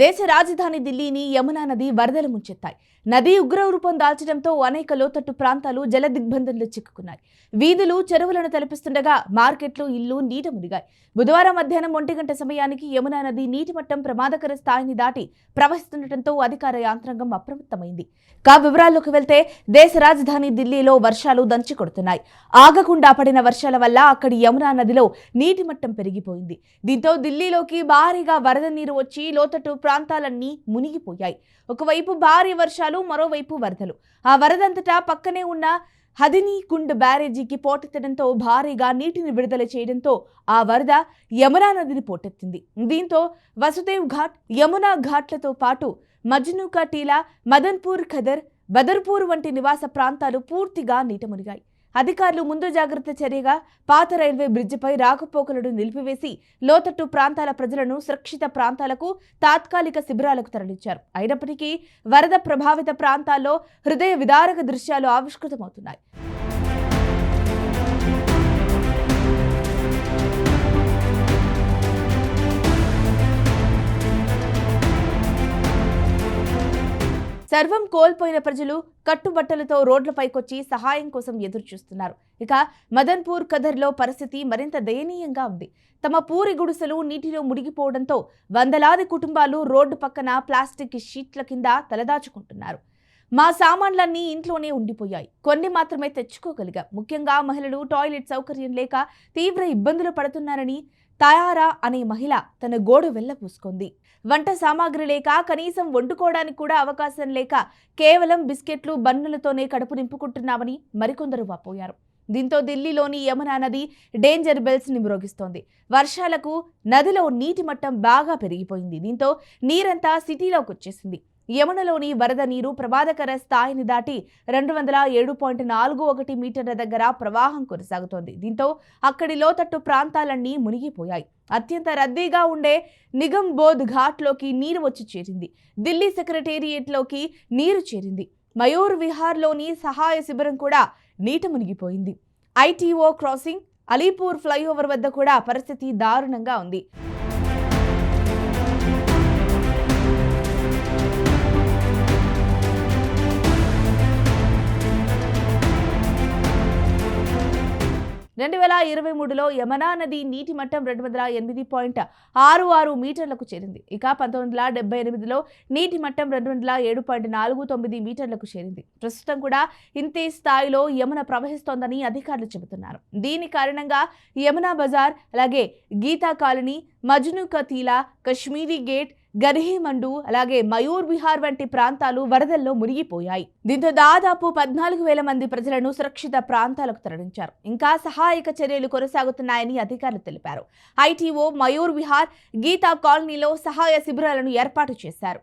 దేశ రాజధాని ఢిల్లీని యమునా నది వరదలు ముంచెత్తాయి. నది ఉగ్ర రూపం దాల్చడంతో అనేక లోతట్టు ప్రాంతాలు జల దిగ్బంధంలో చిక్కుకున్నాయి. వీధులు చెరువులను తలపిస్తుండగా మార్కెట్లు, ఇళ్లు నీట మునిగాయి. బుధవారం మధ్యాహ్నం 1 గంట సమయానికి యమునా నది నీటి మట్టం ప్రమాదకర స్థాయిని దాటి ప్రవహిస్తుండటంతో అధికార యంత్రాంగం అప్రమత్తమైంది. వివరాల్లోకి వెళ్తే దేశ రాజధాని ఢిల్లీలో వర్షాలు దంచికొడుతున్నాయి. ఆగకుండా పడిన వర్షాల వల్ల అక్కడి యమునా నదిలో నీటి మట్టం పెరిగిపోయింది. దీంతో ఢిల్లీలోకి భారీగా వరద నీరు వచ్చి లోతట్టు ప్రాంతాలన్నీ మునిగిపోయాయి. ఒకవైపు భారీ వర్షాలు, మరోవైపు వరదలు. ఆ వరదంతటా పక్కనే ఉన్న హథినీ కుండ్ బ్యారేజీకి పోటెత్తడంతో భారీగా నీటిని విడుదల చేయడంతో ఆ వరద యమునా నదిని పోటెత్తింది. దీంతో వసుదేవ్ ఘాట్, యమునా ఘాట్లతో పాటు మజ్నుకా టీలా, మదన్పూర్ ఖదర్, బదర్పూర్ వంటి నివాస ప్రాంతాలు పూర్తిగా నీట మునిగాయి. అధికారులు ముందు జాగ్రత్త చర్యగా పాత రైల్వే బ్రిడ్జిపై రాకపోకలను నిలిపివేసి లోతట్టు ప్రాంతాల ప్రజలను సురక్షిత ప్రాంతాలకు, తాత్కాలిక శిబిరాలకు తరలించారు. అయినప్పటికీ వరద ప్రభావిత ప్రాంతాల్లో హృదయ విదారక దృశ్యాలు ఆవిష్కృతమవుతున్నాయి. సర్వం కోల్పోయిన ప్రజలు కట్టుబట్టలతో రోడ్లపైకొచ్చి సహాయం కోసం ఎదురుచూస్తున్నారు. ఇక మదన్పూర్ ఖదర్లో పరిస్థితి మరింత దయనీయంగా ఉంది. తమ పూరి గుడిసెలు నీటిలో మునిగిపోవడంతో వందలాది కుటుంబాలు రోడ్డు పక్కన ప్లాస్టిక్ షీట్ల కింద తలదాచుకుంటున్నారు. మా సామాన్లన్నీ ఇంట్లోనే ఉండిపోయాయి, కొన్ని మాత్రమే తెచ్చుకోగలిగాం. ముఖ్యంగా మహిళలు టాయిలెట్ సౌకర్యం లేక తీవ్ర ఇబ్బందులు పడుతున్నారని తయారా అనే మహిళ తన గోడు వెళ్లపూసుకుంది. వంట సామాగ్రి లేక, కనీసం వండుకోవడానికి కూడా అవకాశం లేక కేవలం బిస్కెట్లు, బన్నులతోనే కడుపు నింపుకుంటున్నామని మరికొందరు వాపోయారు. దీంతో ఢిల్లీలోని యమునా నది డేంజర్ బెల్స్ ని మ్రోగిస్తోంది. వర్షాలకు నదిలో నీటి మట్టం బాగా పెరిగిపోయింది. దీంతో నీరంతా సిటీలోకి వచ్చేసింది. యమునలోని వరద నీరు ప్రమాదకర స్థాయిని దాటి 207.41 మీటర్ల దగ్గర ప్రవాహం కొనసాగుతోంది. దీంతో అక్కడి లోతట్టు ప్రాంతాలన్నీ మునిగిపోయాయి. అత్యంత రద్దీగా ఉండే నిగంబోధ్ ఘాట్లోకి నీరు వచ్చి చేరింది. ఢిల్లీ సెక్రటేరియట్లోకి నీరు చేరింది. మయూర్ విహార్లోని సహాయ శిబిరం కూడా నీట మునిగిపోయింది. ఐటీఓ క్రాసింగ్, అలీపూర్ ఫ్లైఓవర్ వద్ద కూడా పరిస్థితి దారుణంగా ఉంది. 2023లో యమునా నది నీటి మట్టం 208.66 మీటర్లకు చేరింది. ఇక 1978లో నీటి మట్టం 207.49 మీటర్లకు చేరింది. ప్రస్తుతం కూడా ఇంతే స్థాయిలో యమున ప్రవహిస్తోందని అధికారులు చెబుతున్నారు. దీని కారణంగా యమునా బజార్, అలాగే గీతా కాలనీ, మజ్నుకా టీలా, కశ్మీరీ గేట్, గర్హిమండు, అలాగే మయూర్ విహార్ వంటి ప్రాంతాలు వరదల్లో మునిగిపోయాయి. దీంతో దాదాపు 14,000 మంది ప్రజలను సురక్షిత ప్రాంతాలకు తరలించారు. ఇంకా సహాయక చర్యలు కొనసాగుతున్నాయని అధికారులు తెలిపారు. ఐటీఓ, మయూర్ విహార్, గీతా కాలనీలో సహాయ శిబిరాలను ఏర్పాటు చేశారు.